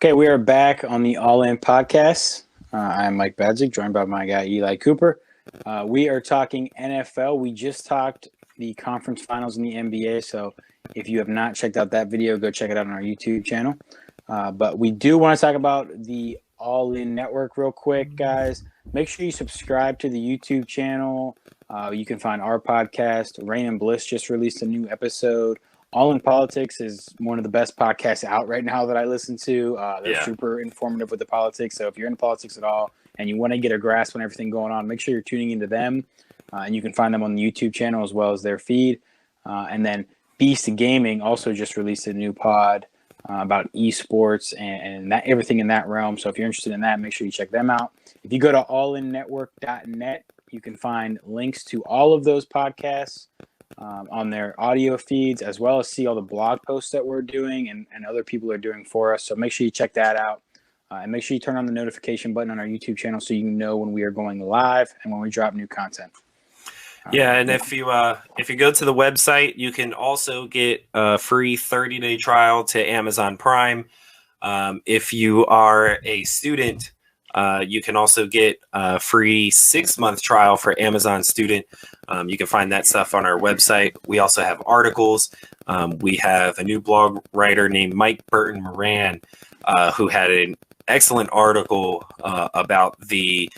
Okay, we are back on the All In podcast. I'm Mike Badzik, joined by my guy Eli Cooper. We are talking NFL. We just talked the conference finals in the NBA, so if you have not checked out that video, go check it out on our YouTube channel. But we do want to talk about the All In Network real quick, guys. Make sure you subscribe to the YouTube channel. You can find our podcast. Rain and Bliss just released a new episode. All in Politics is one of the best podcasts out right now that I listen to. They're super informative with the politics. So if you're in politics at all and you want to get a grasp on everything going on, make sure you're tuning into them. And you can find them on the YouTube channel as well as their feed. And then Beast Gaming also just released a new pod about esports and that everything in that realm. So if you're interested in that, make sure you check them out. If you go to allinnetwork.net, you can find links to all of those podcasts on their audio feeds, as well as see all the blog posts that we're doing and other people are doing for us. So make sure you check that out. And make sure you turn on the notification button on our YouTube channel so you know when we are going live and when we drop new content. And if you go to the website, you can also get a free 30-day trial to Amazon Prime. If you are a student, you can also get a free 6-month trial for Amazon Student. You can find that stuff on our website. We also have articles. We have a new blog writer named Mike Burton Moran, who had an excellent article about the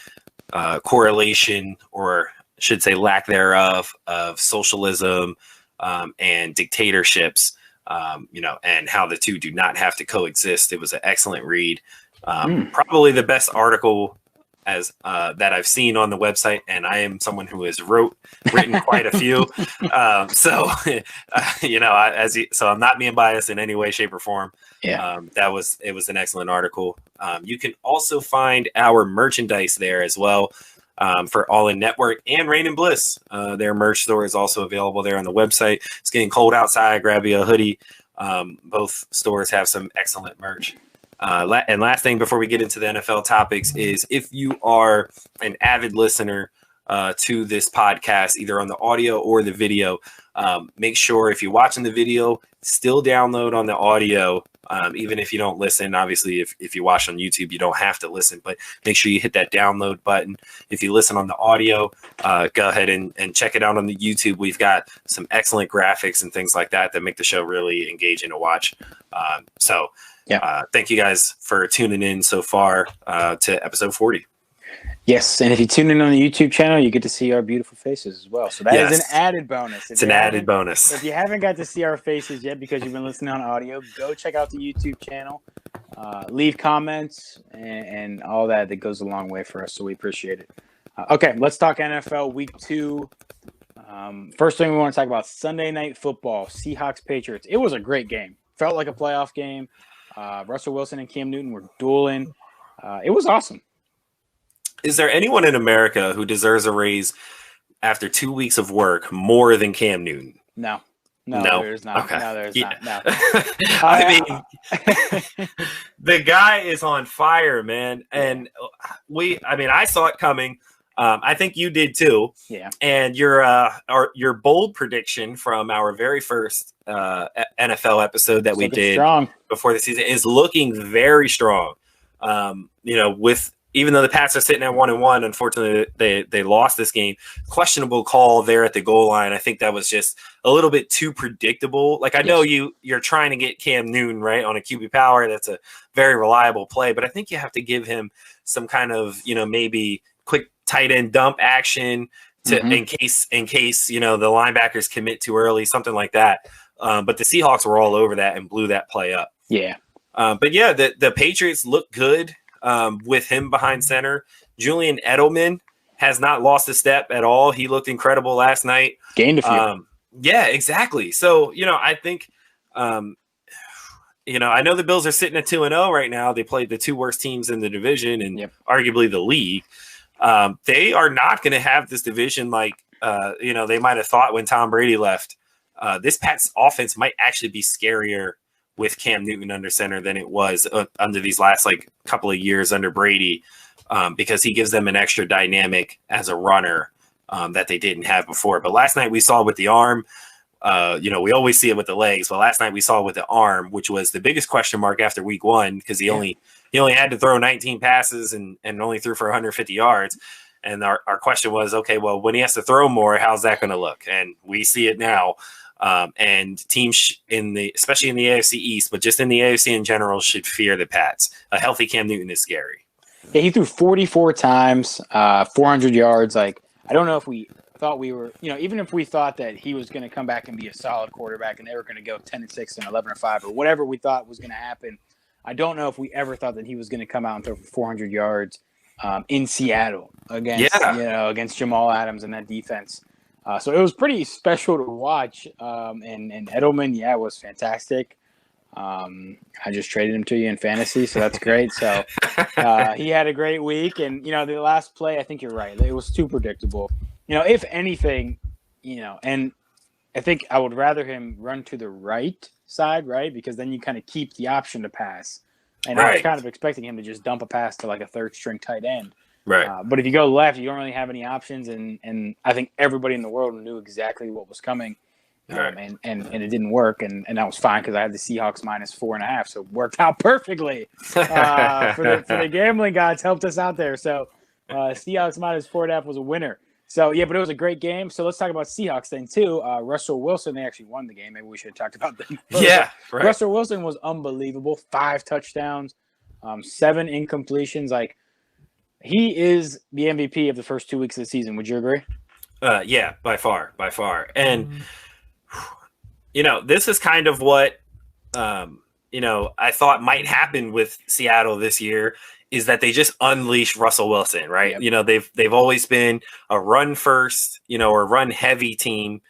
correlation, or should say lack thereof, of socialism and dictatorships, and how the two do not have to coexist. It was an excellent read. Probably the best article as that I've seen on the website, and I am someone who has written quite a few. So I'm not being biased in any way, shape, or form. Yeah, it was an excellent article. You can also find our merchandise there as well. For All In Network and Rain and Bliss. Their merch store is also available there on the website. It's getting cold outside. Grab you a hoodie. Both stores have some excellent merch. And last thing before we get into the NFL topics is, if you are an avid listener to this podcast, either on the audio or the video, make sure if you're watching the video, still download on the audio. Even if you don't listen, obviously, if you watch on YouTube, you don't have to listen, but make sure you hit that download button. If you listen on the audio, go ahead and check it out on the YouTube. We've got some excellent graphics and things like that make the show really engaging to watch. Thank you guys for tuning in so far to episode 40. Yes, and if you tune in on the YouTube channel, you get to see our beautiful faces as well. So that is an added bonus. It's an added bonus. If you haven't got to see our faces yet because you've been listening on audio, go check out the YouTube channell. Leave comments and all that goes a long way for us, so we appreciate it. Okay, let's talk NFL Week 2. First thing we want to talk about, Sunday Night Football, Seahawks Patriots. It was a great game. Felt like a playoff game. Russell Wilson and Cam Newton were dueling. It was awesome. Is there anyone in America who deserves a raise after 2 weeks of work more than Cam Newton? No, there's not. Okay. No, there's not. No. I mean, the guy is on fire, man. And I saw it coming. I think you did too. Yeah. And your bold prediction from our very first NFL episode that we did before the season is looking very strong. Even though the Pats are sitting at 1-1, unfortunately they lost this game. Questionable call there at the goal line. I think that was just a little bit too predictable. Like, I know you're trying to get Cam Newton right on a QB power. That's a very reliable play, but I think you have to give him some kind of, maybe quick tight end dump action to in case the linebackers commit too early, something like that. But the Seahawks were all over that and blew that play up. Yeah. The Patriots look good. With him behind center. Julian Edelman has not lost a step at all. He looked incredible last night. Gained a few. Yeah, exactly. So, I think, I know the Bills are sitting at 2-0 right now. They played the two worst teams in the division and arguably the league. They are not going to have this division like, they might have thought when Tom Brady left. This Pats offense might actually be scarier with Cam Newton under center than it was under these last couple of years under Brady, because he gives them an extra dynamic as a runner that they didn't have before. But last night we saw with the arm, We always see it with the legs. Well, last night we saw it with the arm, which was the biggest question mark after week one because he only had to throw 19 passes and only threw for 150 yards. And our question was, okay, well, when he has to throw more, how's that going to look? And we see it now. And teams especially in the AFC East, but just in the AFC in general, should fear the Pats. A healthy Cam Newton is scary. Yeah, he threw 44 times, 400 yards. Like, I don't know if we thought we were, even if we thought that he was going to come back and be a solid quarterback and they were going to go 10-6 and 11-5 or whatever we thought was going to happen. I don't know if we ever thought that he was going to come out and throw for 400 yards in Seattle against Jamal Adams and that defense. So it was pretty special to watch. And Edelman, was fantastic. I just traded him to you in fantasy, so that's great. So he had a great week. And, the last play, I think you're right. It was too predictable. If anything, and I think I would rather him run to the right side, right? Because then you kind of keep the option to pass. And I was kind of expecting him to just dump a pass to like a third string tight end. Right. But if you go left, you don't really have any options. And I think everybody in the world knew exactly what was coming. And it didn't work. And that was fine because I had the Seahawks -4.5. So it worked out perfectly for the gambling gods helped us out there. So Seahawks -4.5 was a winner. So, but it was a great game. So let's talk about Seahawks then, too. Russell Wilson, they actually won the game. Maybe we should have talked about them. Yeah, right. Russell Wilson was unbelievable. 5 touchdowns, 7 incompletions. Like, he is the MVP of the first 2 weeks of the season. Would you agree? Yeah, by far. And, this is kind of what, I thought might happen with Seattle this year is that they just unleash Russell Wilson, right? Yep. They've always been a run first, or run heavy team,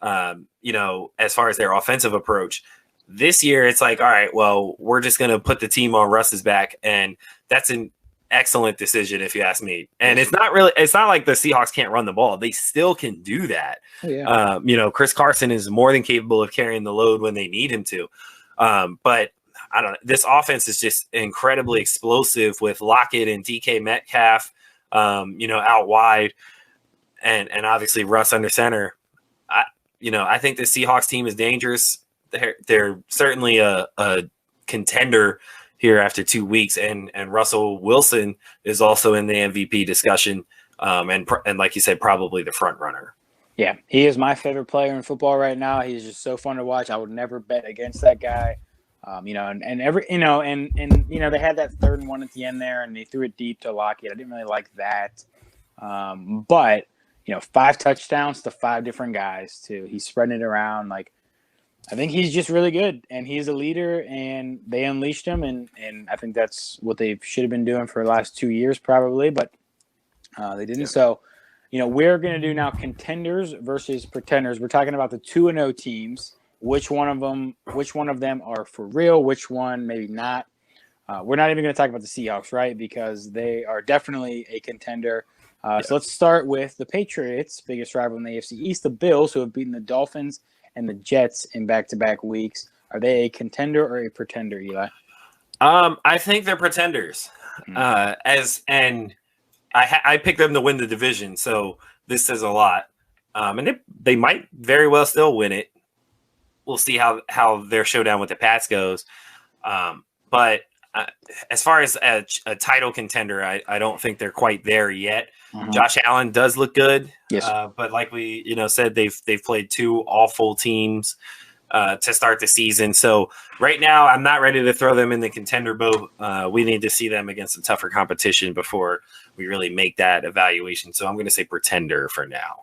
as far as their offensive approach. This year, it's like, all right, well, we're just going to put the team on Russ's back. And that's an excellent decision, if you ask me. And it's not like the Seahawks can't run the ball. They still can do that. Oh, yeah. Chris Carson is more than capable of carrying the load when they need him to. But I don't know. This offense is just incredibly explosive with Lockett and DK Metcalf, out wide, and obviously Russ under center. I think the Seahawks team is dangerous. They're certainly a contender here after 2 weeks, and Russell Wilson is also in the MVP discussion, and like you said, probably the front runner. Yeah, he is my favorite player in football right now. He's just so fun to watch. I would never bet against that guy. They had that 3rd and 1 at the end there, and they threw it deep to Lockett. I didn't really like that. But 5 touchdowns to 5 different guys too. He's spreading it around. Like, I think he's just really good, and he's a leader, and they unleashed him, and I think that's what they should have been doing for the last 2 years probably, but they didn't. Yeah. So, we're going to do now contenders versus pretenders. We're talking about the 2-0 teams. Which one of them are for real? Which one maybe not? We're not even going to talk about the Seahawks, right? Because they are definitely a contender. So let's start with the Patriots, biggest rival in the AFC East, the Bills, who have beaten the Dolphins and the Jets in back-to-back weeks. Are they a contender or a pretender, Eli? I think they're pretenders. I picked them to win the division, so this says a lot. And they might very well still win it. We'll see how their showdown with the Pats goes. But as far as a title contender, I don't think they're quite there yet. Mm-hmm. Josh Allen does look good. Yes. But like we said, they've played 2 awful teams to start the season. So right now, I'm not ready to throw them in the contender boat. We need to see them against some tougher competition before we really make that evaluation. So I'm going to say pretender for now.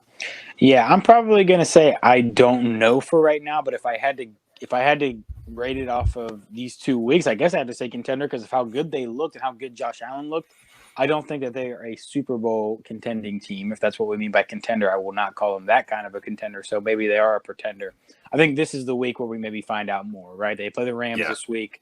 Yeah, I'm probably going to say I don't know for right now, but if I had to rate it off of these 2 weeks, I guess I have to say contender because of how good they looked and how good Josh Allen looked. I don't think that they are a Super Bowl contending team. If that's what we mean by contender, I will not call them that kind of a contender. So maybe they are a pretender. I think this is the week where we maybe find out more, right? They play the Rams this week,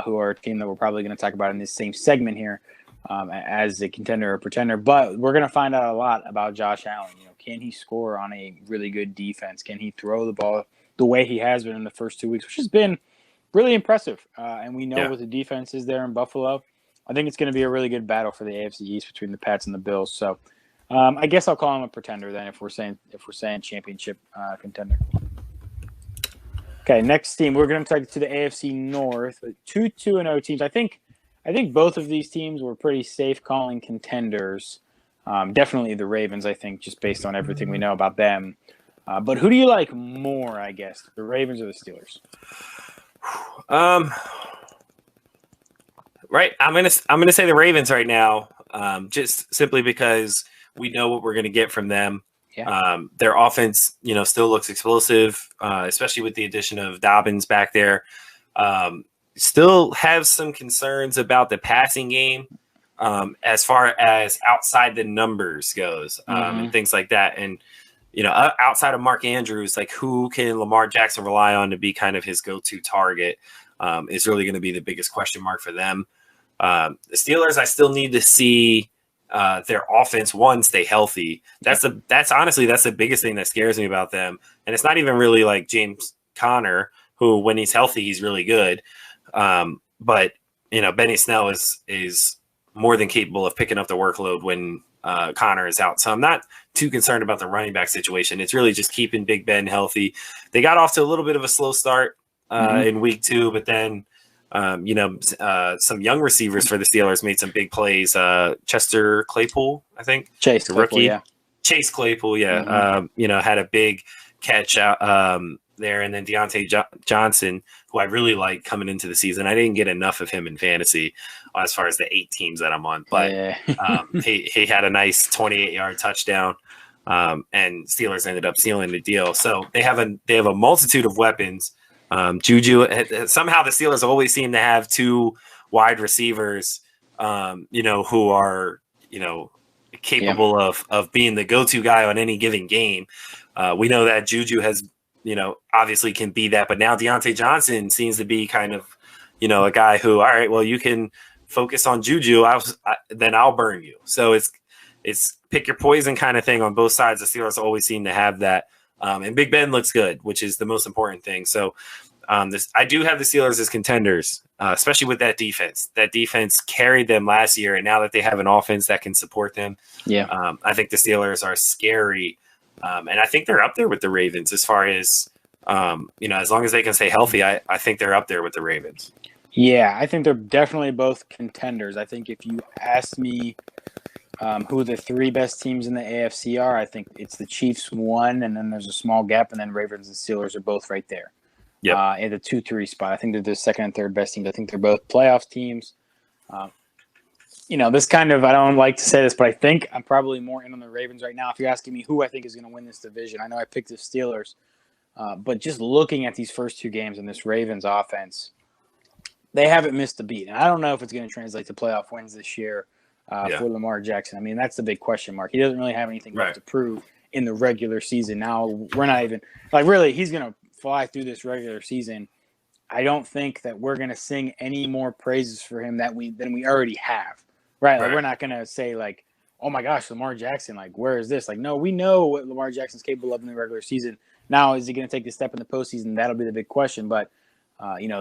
who are a team that we're probably going to talk about in this same segment here as a contender or pretender. But we're going to find out a lot about Josh Allen. Can he score on a really good defense? Can he throw the ball the way he has been in the first 2 weeks, which has been really impressive? And we know what the defense is there in Buffalo. I think it's going to be a really good battle for the AFC East between the Pats and the Bills. So I guess I'll call him a pretender then if we're saying championship contender. Okay, next team. We're going to talk to the AFC North. 2-2-0 teams. I think both of these teams were pretty safe calling contenders. Definitely the Ravens, I think, just based on everything we know about them. But who do you like more, I guess, the Ravens or the Steelers? Right. I'm gonna say the Ravens right now, just simply because we know what we're gonna get from them. Yeah. Their offense, still looks explosive, especially with the addition of Dobbins back there. Still have some concerns about the passing game, as far as outside the numbers goes, and things like that. And outside of Mark Andrews, like who can Lamar Jackson rely on to be kind of his go-to target, is really going to be the biggest question mark for them. The Steelers, I still need to see their offense stay healthy. That's honestly the biggest thing that scares me about them. And it's not even really like James Conner, who when he's healthy he's really good. But Benny Snell is more than capable of picking up the workload when Conner is out. So I'm not too concerned about the running back situation. It's really just keeping Big Ben healthy. They got off to a little bit of a slow start in week 2, but then some young receivers for the Steelers made some big plays. Chester Claypool, I think. Chase the Claypool, rookie. yeah. Chase Claypool, yeah. Had a big catch out there. And then Deontay Johnson, who I really like coming into the season. I didn't get enough of him in fantasy as far as the 8 teams that I'm on. But he had a nice 28-yard touchdown. And Steelers ended up sealing the deal. So they have a multitude of weapons. Juju, somehow the Steelers always seem to have 2 wide receivers, who are, capable of being the go-to guy on any given game. We know that Juju has, obviously can be that, but now Deontay Johnson seems to be kind of, a guy who, all right, well, you can focus on Juju, then I'll burn you. So it's pick your poison kind of thing on both sides. The Steelers always seem to have that. And Big Ben looks good, which is the most important thing. So I do have the Steelers as contenders, especially with that defense. That defense carried them last year, and now that they have an offense that can support them, I think the Steelers are scary. And I think they're up there with the Ravens as far as, as long as they can stay healthy, I think they're up there with the Ravens. Yeah, I think they're definitely both contenders. I think if you asked me who the 3 best teams in the AFC are, I think it's the Chiefs 1, and then there's a small gap, and then Ravens and Steelers are both right there. Yeah, in the 2-3 spot. I think they're the second and third best teams. I think they're both playoff teams. This kind of, I don't like to say this, but I think I'm probably more in on the Ravens right now. If you're asking me who I think is going to win this division, I know I picked the Steelers, but just looking at these first 2 games in this Ravens offense, they haven't missed a beat. And I don't know if it's going to translate to playoff wins this year for Lamar Jackson. I mean, that's the big question mark. He doesn't really have anything left to prove in the regular season. Now, we're not even – really, he's going to fly through this regular season. I don't think that we're going to sing any more praises for him than we already have, right? Like, we're not going to say, like, oh, my gosh, Lamar Jackson, like, where is this? Like, no, we know what Lamar Jackson's capable of in the regular season. Now, is he going to take the step in the postseason? That'll be the big question. But,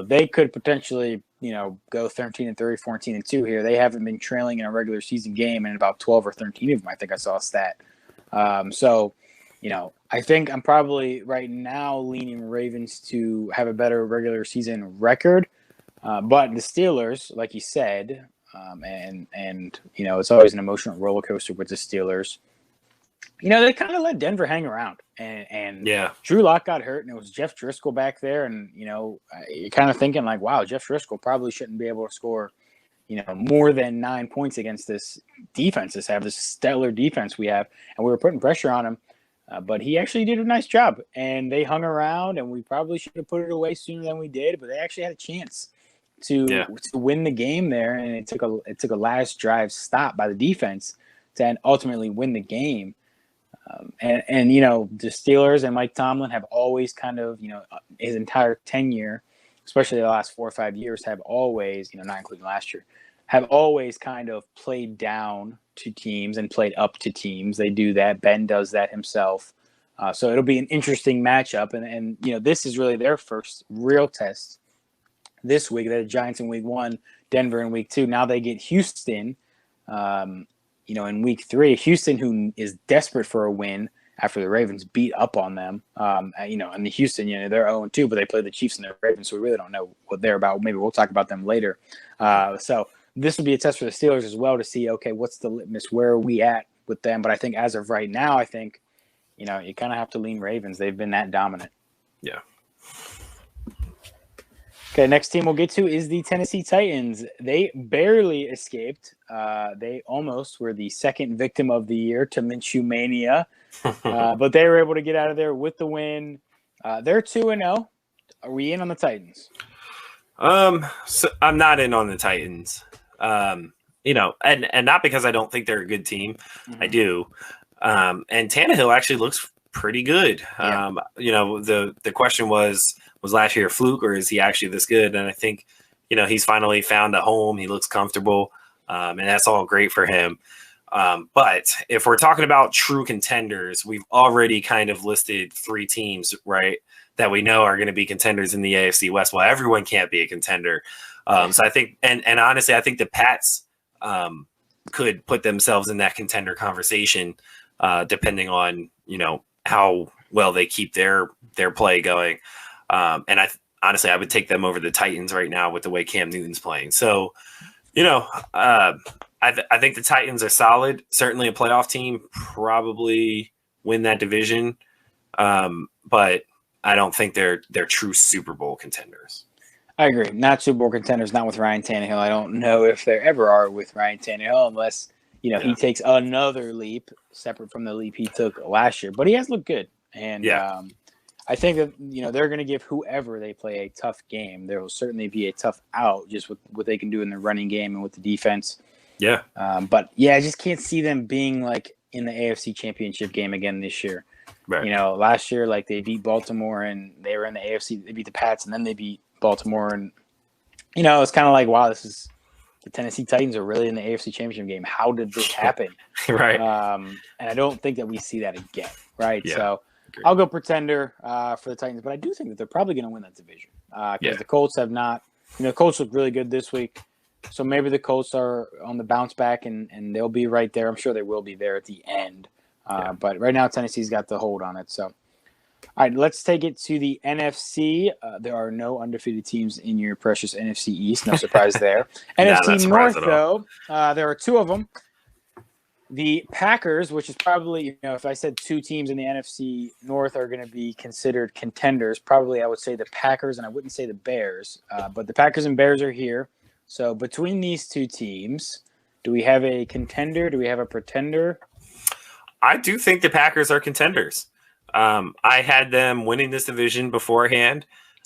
they could potentially, go 13-3, 14-2 here. They haven't been trailing in a regular season game in about 12 or 13 of them. I think I saw a stat. I think I'm probably right now leaning Ravens to have a better regular season record. But the Steelers, like you said, it's always an emotional roller coaster with the Steelers. They kind of let Denver hang around. And Drew Lock got hurt, and it was Jeff Driscoll back there. And, you're kind of thinking like, wow, Jeff Driscoll probably shouldn't be able to score, more than 9 points against this defense. This stellar defense we have. And we were putting pressure on him. But he actually did a nice job, and they hung around, and we probably should have put it away sooner than we did, but they actually had a chance to win the game there, and it took a last drive stop by the defense to ultimately win the game. The Steelers and Mike Tomlin have always kind of, his entire tenure, especially the last 4 or 5 years, have always, not including last year, have always kind of played down to teams and played up to teams. They do that. Ben does that himself. So it'll be an interesting matchup. And this is really their first real test this week. They had Giants in week 1, Denver in week 2. Now they get Houston, in week 3. Houston, who is desperate for a win after the Ravens beat up on them. In the Houston, they're 0-2, but they play the Chiefs and the Ravens, so we really don't know what they're about. Maybe we'll talk about them later. So this will be a test for the Steelers as well to see, okay, what's the litmus? Where are we at with them? But I think as of right now, you kind of have to lean Ravens. They've been that dominant. Yeah. Okay, next team we'll get to is the Tennessee Titans. They barely escaped. They almost were the second victim of the year to Minshew Mania, but they were able to get out of there with the win. They're 2-0. Are we in on the Titans? So I'm not in on the Titans. And not because I don't think they're a good team. Mm-hmm. I do. And Tannehill actually looks pretty good. Yeah. The question was last year a fluke, or is he actually this good? And I think, he's finally found a home. He looks comfortable, and that's all great for him. But if we're talking about true contenders, we've already kind of listed 3 teams, right, that we know are going to be contenders in the AFC West. Well, everyone can't be a contender. So I think, and honestly, I think the Pats could put themselves in that contender conversation, depending on, how well they keep their play going. And honestly, I would take them over the Titans right now with the way Cam Newton's playing. So, I think the Titans are solid. Certainly a playoff team, probably win that division. But I don't think they're true Super Bowl contenders. I agree. Not Super Bowl contenders, not with Ryan Tannehill. I don't know if there ever are with Ryan Tannehill unless, he takes another leap separate from the leap he took last year. But he has looked good. And I think that, they're going to give whoever they play a tough game. There will certainly be a tough out just with what they can do in the running game and with the defense. Yeah. But, I just can't see them being, in the AFC Championship game again this year. Right. Last year, they beat Baltimore and they were in the AFC. They beat the Pats and then they beat Baltimore. And, it's kind of like, wow, this is – the Tennessee Titans are really in the AFC Championship game. How did this happen? Right. And I don't think that we see that again. Right. Yeah. So I'll go pretender for the Titans, but I do think that they're probably going to win that division because the Colts have not. The Colts look really good this week, so maybe the Colts are on the bounce back and they'll be right there. I'm sure they will be there at the end. But right now Tennessee's got the hold on it. So. All right, let's take it to the NFC. There are no undefeated teams in your precious NFC East. No surprise there. NFC North, though, there are 2 of them. The Packers, which is probably, if I said 2 teams in the NFC North are going to be considered contenders, probably I would say the Packers and I wouldn't say the Bears. But the Packers and Bears are here. So between these 2 teams, do we have a contender? Do we have a pretender? I do think the Packers are contenders. I had them winning this division beforehand,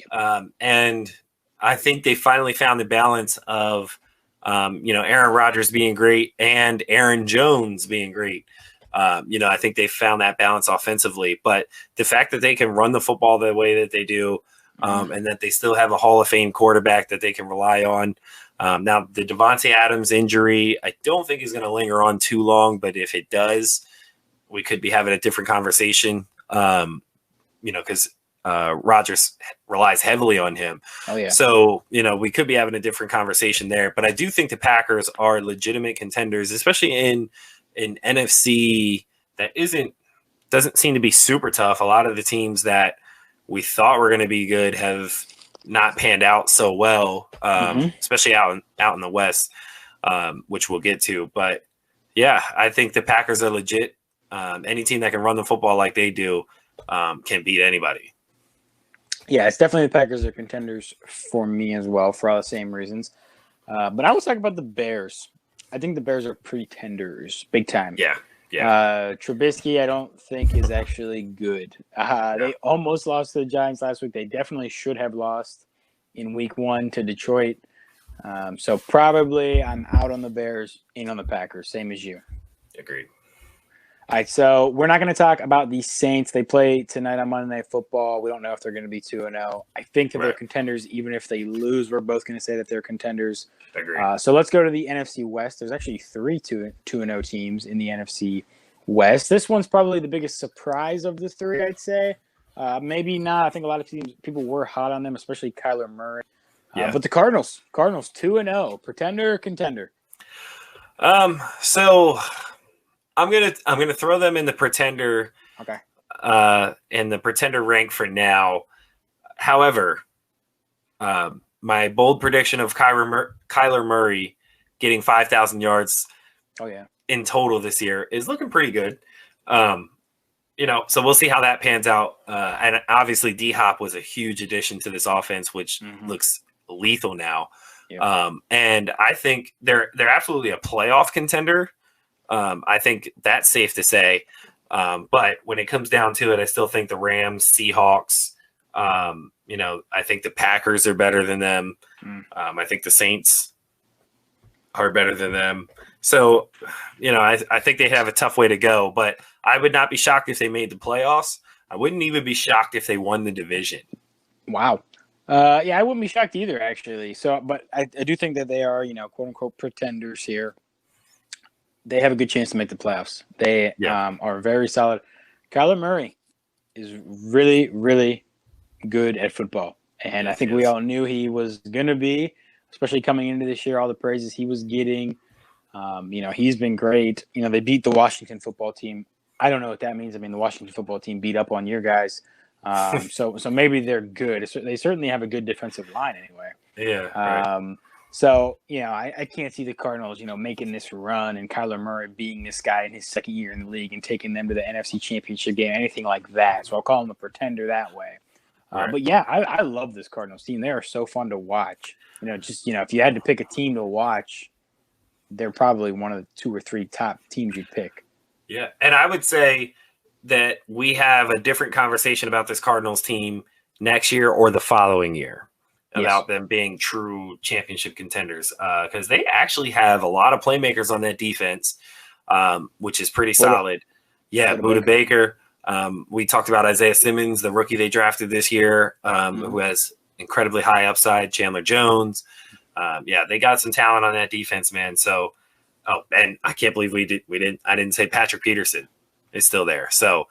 and I think they finally found the balance of, Aaron Rodgers being great and Aaron Jones being great. I think they found that balance offensively, but the fact that they can run the football the way that they do, and that they still have a Hall of Fame quarterback that they can rely on. Now, the Devontae Adams injury, I don't think is going to linger on too long, but if it does, we could be having a different conversation. Because Rodgers relies heavily on him. Oh, yeah. So, we could be having a different conversation there. But I do think the Packers are legitimate contenders, especially in NFC that doesn't seem to be super tough. A lot of the teams that we thought were going to be good have not panned out so well, especially out in the West, which we'll get to. But, I think the Packers are legit. Any team that can run the football like they do can beat anybody. Yeah, it's definitely the Packers are contenders for me as well for all the same reasons. But I was talking about the Bears. I think the Bears are pretenders, big time. Yeah. Trubisky, I don't think is actually good. They almost lost to the Giants last week. They definitely should have lost in week 1 to Detroit. So probably I'm out on the Bears, in on the Packers, same as you. Agreed. All right, so we're not going to talk about the Saints. They play tonight on Monday Night Football. We don't know if they're going to be 2-0. I think that they're contenders. Even if they lose, we're both going to say that they're contenders. Agreed. So let's go to the NFC West. There's actually 3 2-0 teams in the NFC West. This one's probably the biggest surprise of the 3, I'd say. Maybe not. I think a lot of people were hot on them, especially Kyler Murray. But the Cardinals 2-0. Pretender or contender? So I'm gonna throw them in the pretender Okay. And the pretender rank for now. However, my bold prediction of Kyler Murray getting 5,000 yards in total this year is looking pretty good. So we'll see how that pans out. And obviously D-Hop was a huge addition to this offense, which looks lethal now. Yep. And I think they're absolutely a playoff contender. I think that's safe to say. But when it comes down to it, I still think the Rams, Seahawks, I think the Packers are better than them. I think the Saints are better than them. So, I think they have a tough way to go, but I would not be shocked if they made the playoffs. I wouldn't even be shocked if they won the division. Wow. I wouldn't be shocked either, actually. So, but I do think that they are, quote unquote pretenders here. They have a good chance to make the playoffs. They are very solid. Kyler Murray is really, really good at football. And I think we all knew he was going to be, especially coming into this year, all the praises he was getting. He's been great. They beat the Washington football team. I don't know what that means. I mean, the Washington football team beat up on your guys. So maybe they're good. They certainly have a good defensive line anyway. Yeah. Right. So, I can't see the Cardinals, making this run and Kyler Murray being this guy in his second year in the league and taking them to the NFC Championship game, anything like that. So I'll call him a pretender that way. Right. But I love this Cardinals team. They are so fun to watch. If you had to pick a team to watch, they're probably one of the 2 or 3 top teams you'd pick. Yeah, and I would say that we have a different conversation about this Cardinals team next year or the following year about them being true championship contenders because they actually have a lot of playmakers on that defense, which is pretty solid. Yeah, Buda Baker. We talked about Isaiah Simmons, the rookie they drafted this year, who has incredibly high upside. Chandler Jones. They got some talent on that defense, man. So, and I can't believe I didn't say Patrick Peterson is still there. So,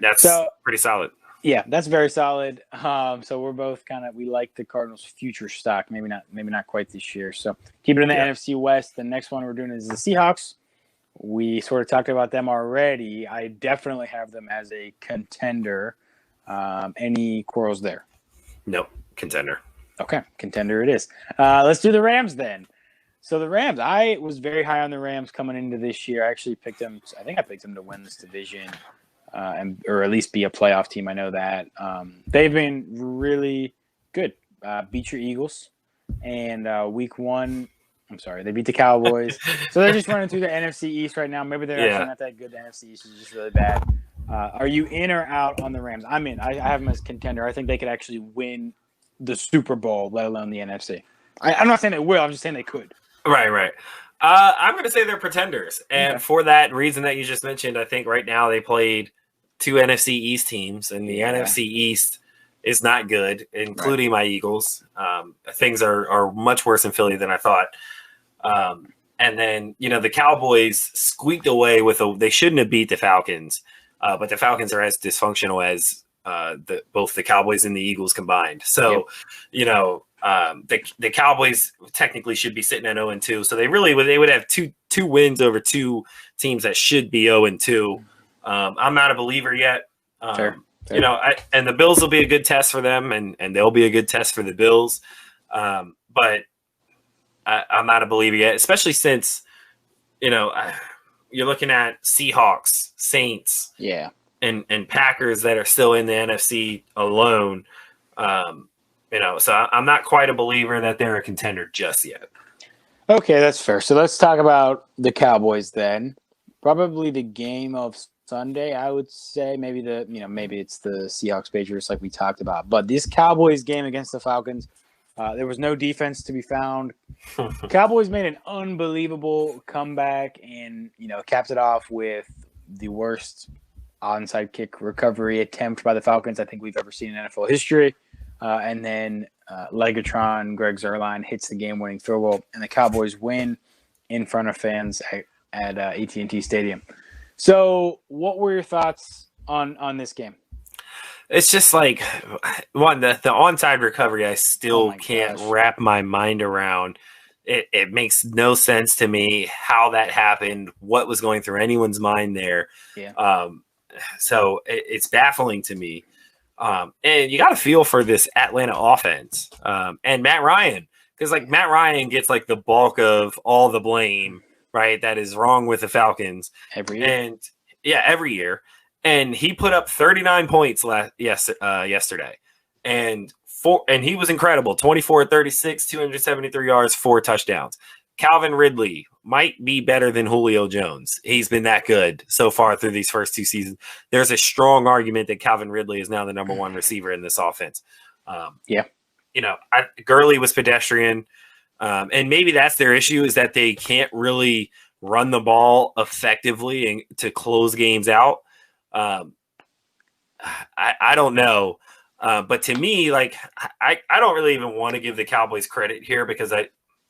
that's pretty solid. Yeah, that's very solid. So we're both we like the Cardinals' future stock. Maybe not quite this year. So keep it in the NFC West. The next one we're doing is the Seahawks. We sort of talked about them already. I definitely have them as a contender. Any quarrels there? No, contender. Okay, contender it is. Let's do the Rams then. So the Rams, I was very high on the Rams coming into this year. I actually picked them. I think I picked them to win this division, or at least be a playoff team. I know that they've been really good. Beat your Eagles, and week 1. I'm sorry, they beat the Cowboys. So they're just running through the NFC East right now. Maybe they're actually not that good. The NFC East is just really bad. Are you in or out on the Rams? I'm in. I have them as contender. I think they could actually win the Super Bowl, let alone the NFC. I'm not saying they will. I'm just saying they could. Right. I'm going to say they're pretenders. And for that reason that you just mentioned, I think right now they played 2 NFC East teams, and the NFC East is not good, including my Eagles. Things are much worse in Philly than I thought. And then, the Cowboys squeaked away they shouldn't have beat the Falcons, but the Falcons are as dysfunctional as both the Cowboys and the Eagles combined. So, the Cowboys technically should be sitting at 0-2. So they would have two wins over 2 teams that should be 0-2. I'm not a believer yet. Fair. And the Bills will be a good test for them, and they'll be a good test for the Bills. But I'm not a believer yet, especially since, you're looking at Seahawks, Saints, and Packers that are still in the NFC alone. So I'm not quite a believer that they're a contender just yet. Okay, that's fair. So let's talk about the Cowboys then. Probably the game of Sunday, I would say. Maybe it's the Seahawks Patriots like we talked about. But this Cowboys game against the Falcons, there was no defense to be found. Cowboys made an unbelievable comeback and, capped it off with the worst onside kick recovery attempt by the Falcons I think we've ever seen in NFL history. And then Legatron, Greg Zuerlein hits the game-winning field goal, and the Cowboys win in front of fans at AT&T Stadium. So what were your thoughts on this game? It's just like, the onside recovery I still can't wrap my mind around It makes no sense to me how that happened, what was going through anyone's mind there. Yeah. So it's baffling to me. And you got to feel for this Atlanta offense and Matt Ryan, because like Matt Ryan gets like the bulk of all the blame, right? That is wrong with the Falcons Every year. And every year. And he put up 39 points yesterday, and he was incredible. 24-36, 273 yards, 4 touchdowns. Calvin Ridley might be better than Julio Jones. He's been that good so far through these first 2 seasons. There's a strong argument that Calvin Ridley is now the number 1 receiver in this offense. Gurley was pedestrian, and maybe that's their issue, is that they can't really run the ball effectively and to close games out. I don't know. But to me, like I don't really even want to give the Cowboys credit here, because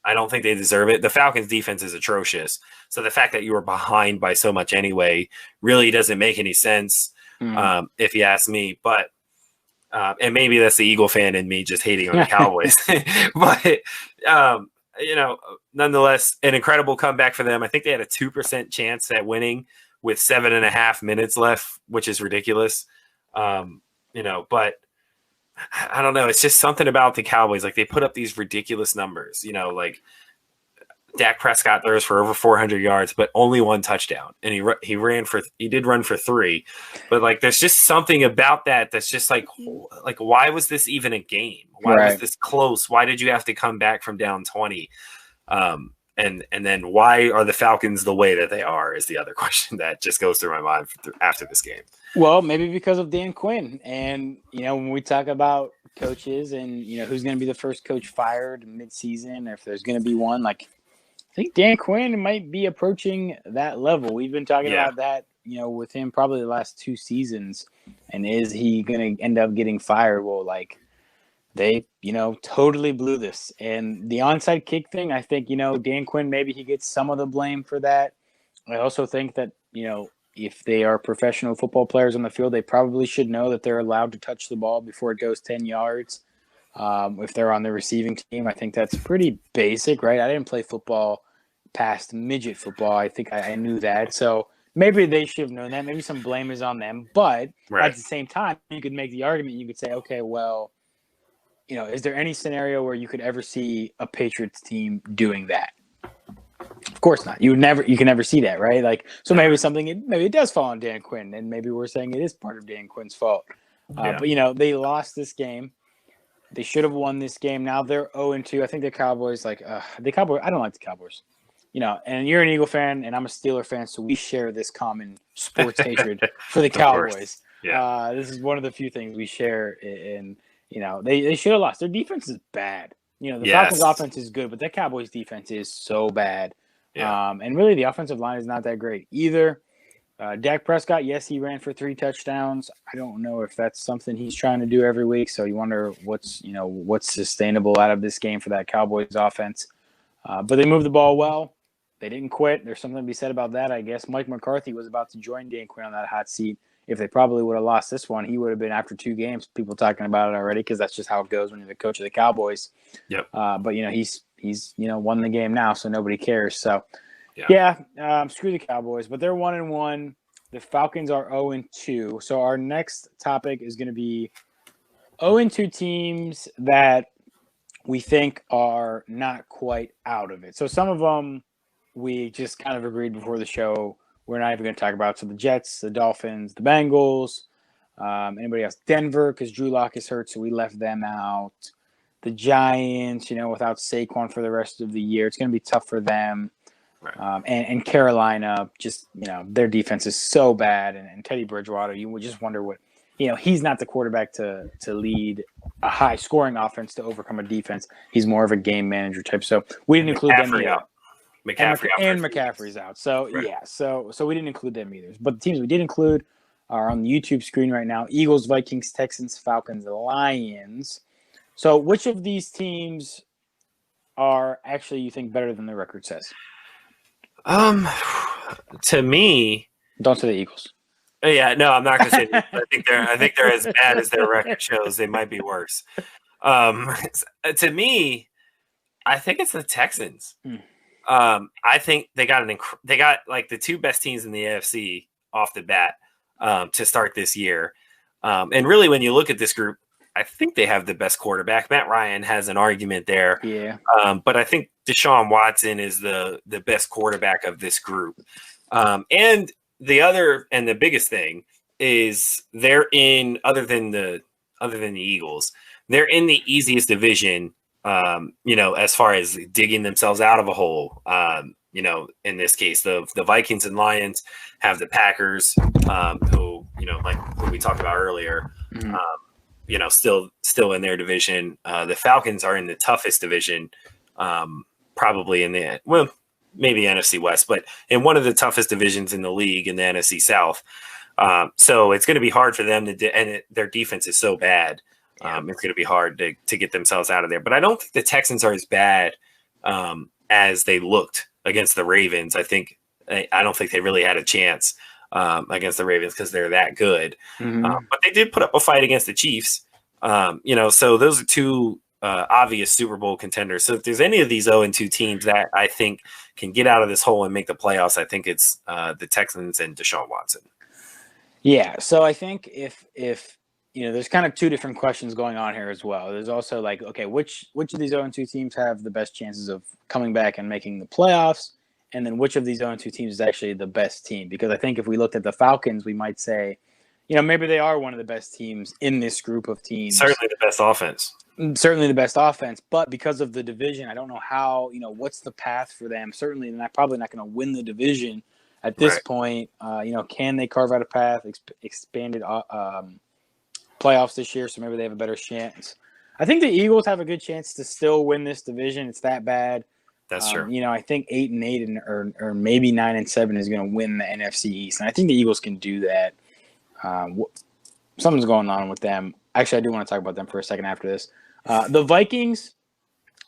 I don't think they deserve it. The Falcons defense is atrocious. So the fact that you were behind by so much anyway really doesn't make any sense, if you ask me. But and maybe that's the Eagle fan in me just hating on the Cowboys. But nonetheless, an incredible comeback for them. I think they had a 2% chance at winning with 7.5 minutes left, which is ridiculous. But I don't know. It's just something about the Cowboys. Like, they put up these ridiculous numbers, like Dak Prescott throws for over 400 yards, but only 1 touchdown. And he did run for 3, but like, there's just something about that that's just like, why was this even a game? Why was this close? Why did you have to come back from down 20? And then why are the Falcons the way that they are is the other question that just goes through my mind after this game. Well, maybe because of Dan Quinn. And, when we talk about coaches and, who's going to be the first coach fired midseason, or if there's going to be one, like, I think Dan Quinn might be approaching that level. We've been talking about that, with him probably the last 2 seasons. And is he going to end up getting fired? Well, like, they, totally blew this. And the onside kick thing, I think, Dan Quinn, maybe he gets some of the blame for that. I also think that, if they are professional football players on the field, they probably should know that they're allowed to touch the ball before it goes 10 yards. If they're on the receiving team, I think that's pretty basic, right? I didn't play football past midget football. I think I knew that. So maybe they should have known that. Maybe some blame is on them. But at the same time, you could make the argument. You could say, okay, well, is there any scenario where you could ever see a Patriots team doing that? Of course not. You can never see that, right? Like, so maybe maybe it does fall on Dan Quinn, and maybe we're saying it is part of Dan Quinn's fault. But they lost this game. They should have won this game. Now they're 0-2. I think the Cowboys, I don't like the Cowboys. And you're an Eagle fan, and I'm a Steeler fan, so we share this common sports hatred for the Cowboys. Yeah. This is one of the few things we share. And they should have lost. Their defense is bad. The Falcons' offense is good, but that Cowboys' defense is so bad. Yeah. And really, the offensive line is not that great either. Dak Prescott, yes, he ran for 3 touchdowns. I don't know if that's something he's trying to do every week. So you wonder what's sustainable out of this game for that Cowboys offense. But they moved the ball well. They didn't quit. There's something to be said about that, I guess. Mike McCarthy was about to join Dan Quinn on that hot seat. If they probably would have lost this one, he would have been, after 2 games, people talking about it already, because that's just how it goes when you're the coach of the Cowboys. Yep. But he's won the game now, so nobody cares. So screw the Cowboys. But they're 1-1. The Falcons are 0-2. So our next topic is going to be 0-2 teams that we think are not quite out of it. So some of them we just kind of agreed before the show we're not even going to talk about. So the Jets, the Dolphins, the Bengals, anybody else? Denver, because Drew Lock is hurt, so we left them out. The Giants, without Saquon for the rest of the year, it's going to be tough for them. Right. And Carolina, just, their defense is so bad. And Teddy Bridgewater, you would just wonder what, he's not the quarterback to lead a high-scoring offense to overcome a defense. He's more of a game manager type. So we didn't include them either. McCaffrey's out. So, so we didn't include them either. But the teams we did include are on the YouTube screen right now: Eagles, Vikings, Texans, Falcons, Lions. So which of these teams are actually, you think, better than their record says? To me, don't say the Eagles. Yeah, no, I'm not going to say that. I think they're as bad as their record shows. They might be worse. To me, I think it's the Texans. Hmm. I think they got like the two best teams in the AFC off the bat to start this year. And really, when you look at this group, I think they have the best quarterback. Matt Ryan has an argument there. Yeah. But I think Deshaun Watson is the best quarterback of this group. And the biggest thing is they're in other than the Eagles, they're in the easiest division. As far as digging themselves out of a hole. In this case, the Vikings and Lions have the Packers, who like who we talked about earlier. Mm-hmm. Still in their division. The Falcons are in the toughest division, probably maybe NFC West, but in one of the toughest divisions in the league in the NFC South. So it's going to be hard for them and their defense is so bad. It's going to be hard to get themselves out of there. But I don't think the Texans are as bad as they looked against the Ravens. I don't think they really had a chance against the Ravens because they're that good. Mm-hmm. But they did put up a fight against the Chiefs. So those are two obvious Super Bowl contenders. So if there's any of these 0-2 teams that I think can get out of this hole and make the playoffs, I think it's the Texans and Deshaun Watson. Yeah. So I think if there's kind of two different questions going on here as well. There's also like, okay, which of these 0-2 teams have the best chances of coming back and making the playoffs? And then which of these 0-2 teams is actually the best team? Because I think if we looked at the Falcons, we might say, maybe they are one of the best teams in this group of teams. Certainly the best offense. Certainly the best offense. But because of the division, I don't know how, what's the path for them? Certainly they're probably not going to win the division at this point. Can they carve out a path, expanded playoffs this year, so maybe they have a better chance. I think the Eagles have a good chance to still win this division. It's that bad. That's true. I think 8-8 or maybe 9-7 is going to win the NFC East, and I think the Eagles can do that. Something's going on with them. Actually, I do want to talk about them for a second after this. The Vikings,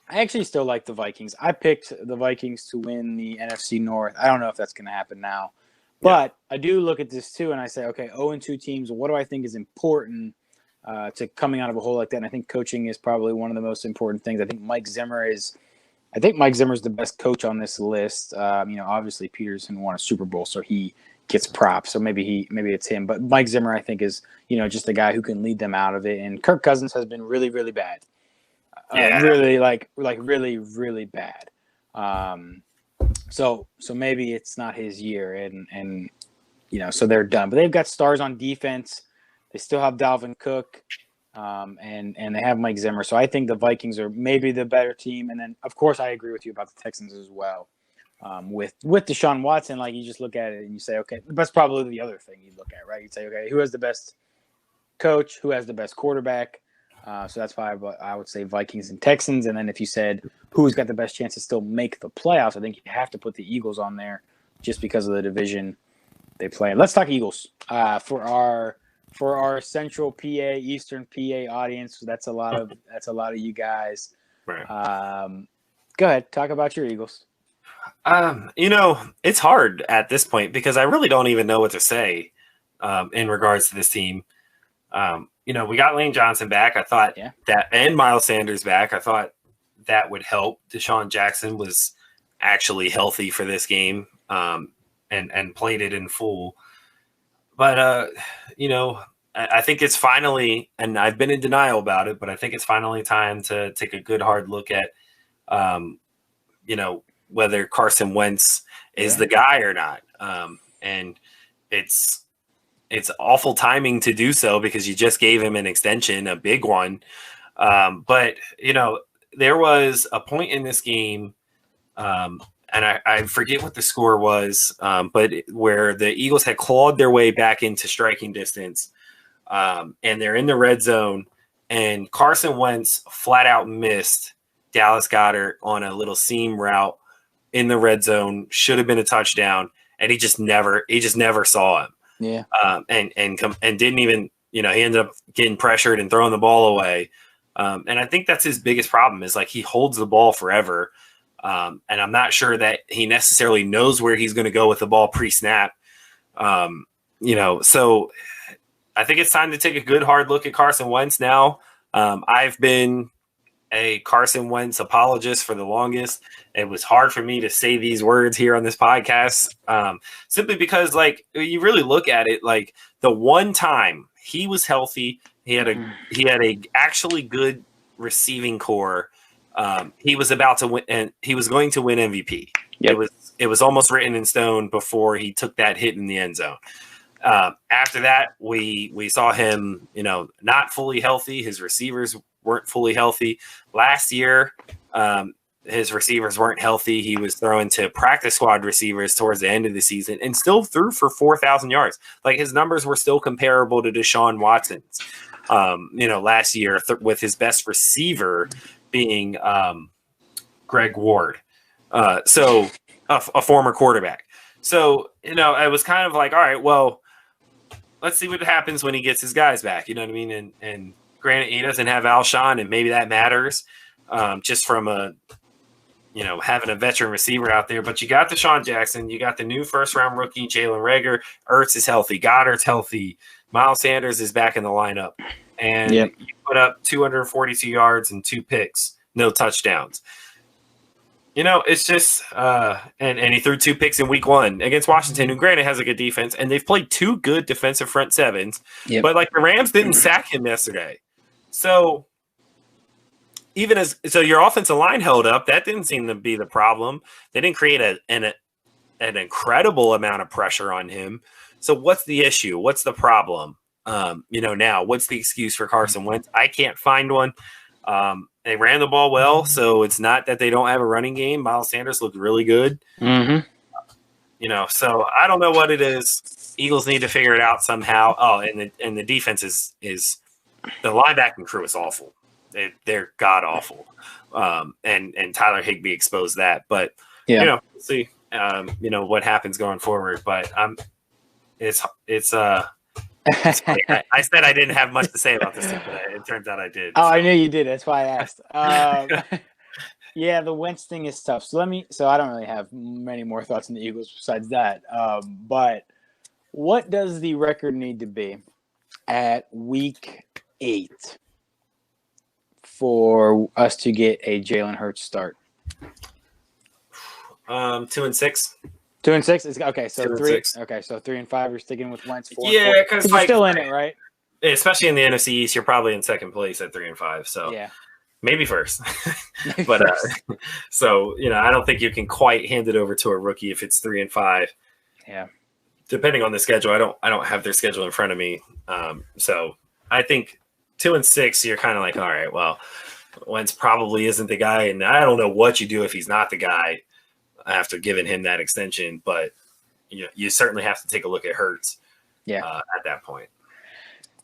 I actually still like the Vikings. I picked the Vikings to win the NFC North. I don't know if that's going to happen now, but I do look at this too, and I say, okay, 0-2 teams. What do I think is important to coming out of a hole like that? And I think coaching is probably one of the most important things. I think Mike Zimmer is the best coach on this list. Obviously Peterson won a Super Bowl, so he gets props. So maybe it's him. But Mike Zimmer, I think, is just the guy who can lead them out of it. And Kirk Cousins has been really, really bad. Really, really, really bad. So maybe it's not his year, and so they're done. But they've got stars on defense. They still have Dalvin Cook, and they have Mike Zimmer. So I think the Vikings are maybe the better team. And then, of course, I agree with you about the Texans as well. With Deshaun Watson, like, you just look at it and you say, okay, that's probably the other thing you'd look at, right? You'd say, okay, who has the best coach? Who has the best quarterback? So that's why I would say Vikings and Texans. And then if you said who's got the best chance to still make the playoffs, I think you have to put the Eagles on there just because of the division they play in. Let's talk Eagles for our Central PA, Eastern PA audience. That's a lot of you guys. Right. Go ahead, talk about your Eagles. It's hard at this point because I really don't even know what to say in regards to this team. We got Lane Johnson back. I thought that, and Miles Sanders back. I thought that would help. Deshaun Jackson was actually healthy for this game and played it in full. But, I think it's finally, and I've been in denial about it, but I think it's finally time to take a good hard look at, whether Carson Wentz is the guy or not. And it's awful timing to do so because you just gave him an extension, a big one. But there was a point in this game, and I forget what the score was, but where the Eagles had clawed their way back into striking distance, and they're in the red zone, and Carson Wentz flat out missed Dallas Goedert on a little seam route in the red zone. Should have been a touchdown, and he just never saw him. Yeah. And didn't even, he ended up getting pressured and throwing the ball away. And I think that's his biggest problem is like he holds the ball forever. And I'm not sure that he necessarily knows where he's going to go with the ball pre-snap. So I think it's time to take a good hard look at Carson Wentz now. I've been a Carson Wentz apologist for the longest. It was hard for me to say these words here on this podcast, simply because, like, you really look at it, like the one time he was healthy, he had a actually good receiving core. He was about to win, and he was going to win MVP. Yep. It was almost written in stone before he took that hit in the end zone. After that, we saw him, not fully healthy. His receivers weren't fully healthy. Last year, his receivers weren't healthy. He was throwing to practice squad receivers towards the end of the season and still threw for 4,000 yards. Like, his numbers were still comparable to Deshaun Watson's, last year with his best receiver being Greg Ward. So a former quarterback. So, I was kind of like, all right, well, let's see what happens when he gets his guys back. You know what I mean? And granted, he doesn't have Alshon, and maybe that matters just from having a veteran receiver out there. But you got Deshaun Jackson. You got the new first-round rookie, Jalen Reagor. Ertz is healthy. Goddard's healthy. Miles Sanders is back in the lineup. And you put up 242 yards and 2 picks, no touchdowns. It's just and he threw 2 picks in week 1 against Washington, who granted has a good defense, and they've played 2 good defensive front sevens. Yep. But like the Rams didn't sack him yesterday. So your offensive line held up, that didn't seem to be the problem. They didn't create an incredible amount of pressure on him. So what's the issue? What's the problem? Now what's the excuse for Carson Wentz? I can't find one. They ran the ball well, so it's not that they don't have a running game. Miles Sanders looked really good. Mm-hmm. So I don't know what it is. Eagles need to figure it out somehow. Oh, and the defense is the linebacking crew is awful. They're god awful. And Tyler Higbee exposed that. But we'll see. What happens going forward. But it's I said I didn't have much to say about this, but it turns out I did. Oh, so. I knew you did. That's why I asked. Yeah, the Wentz thing is tough. So I don't really have many more thoughts on the Eagles besides that. But what does the record need to be at week 8 for us to get a Jalen Hurts start? 2-6. 2-6 is okay. So 3. Okay, so 3-5. You're sticking with Wentz. 4. Yeah, because you're still in it, right? Especially in the NFC East, you're probably in second place at 3-5. So yeah, maybe first. But so I don't think you can quite hand it over to a rookie if it's 3-5. Yeah, depending on the schedule, I don't have their schedule in front of me. So I think 2-6, you're kind of like, all right, well, Wentz probably isn't the guy, and I don't know what you do if he's not the guy after giving him that extension, but you certainly have to take a look at Hurts at that point.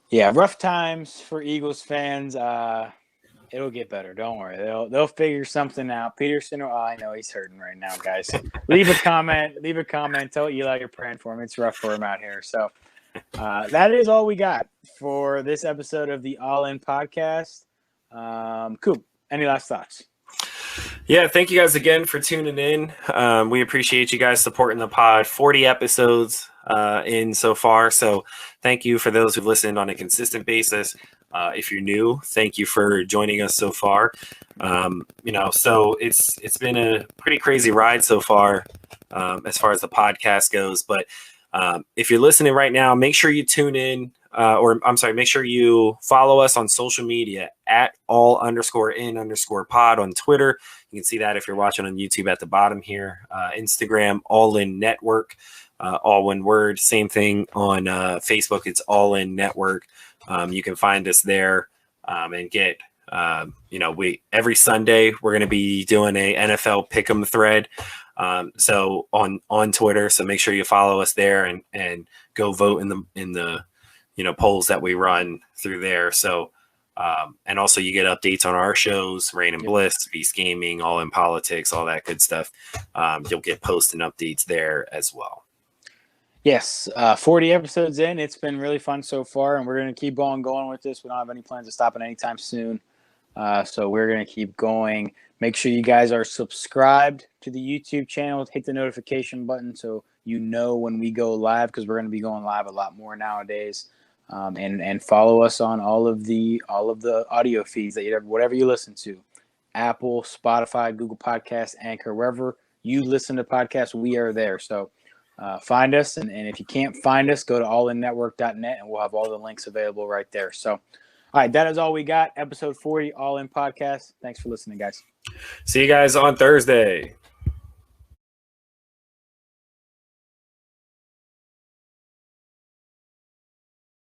Yeah, rough times for Eagles fans. It'll get better. Don't worry. They'll figure something out. Peterson, I know he's hurting right now, guys. Leave a comment. Tell Eli you're praying for him. It's rough for him out here. So that is all we got for this episode of the All In Podcast. Coop, any last thoughts? Yeah, thank you guys again for tuning in. We appreciate you guys supporting the pod. 40 episodes in so far, so thank you for those who've listened on a consistent basis. If you're new, thank you for joining us so far. So it's been a pretty crazy ride so far as the podcast goes. But if you're listening right now, make sure you tune in. Make sure you follow us on social media at all_in_pod on Twitter. You can see that if you're watching on YouTube at the bottom here. Instagram, All In Network, all one word. Same thing on Facebook. It's All In Network. You can find us there and get, every Sunday we're going to be doing a NFL Pick'em thread. So on Twitter. So make sure you follow us there and go vote in the polls that we run through there. So, and also you get updates on our shows, Rain and Bliss, Beast Gaming, All In Politics, all that good stuff. You'll get posts and updates there as well. Yes, 40 episodes in. It's been really fun so far, and we're going to keep going with this. We don't have any plans to stop it anytime soon. So we're going to keep going. Make sure you guys are subscribed to the YouTube channel. Hit the notification button so you know when we go live, because we're going to be going live a lot more nowadays. And follow us on all of the audio feeds that whatever you listen to. Apple, Spotify, Google Podcasts, Anchor, wherever you listen to podcasts, we are there. So find us. And if you can't find us, go to allinnetwork.net and we'll have all the links available right there. So, all right, that is all we got. Episode 40, All In Podcast. Thanks for listening, guys. See you guys on Thursday.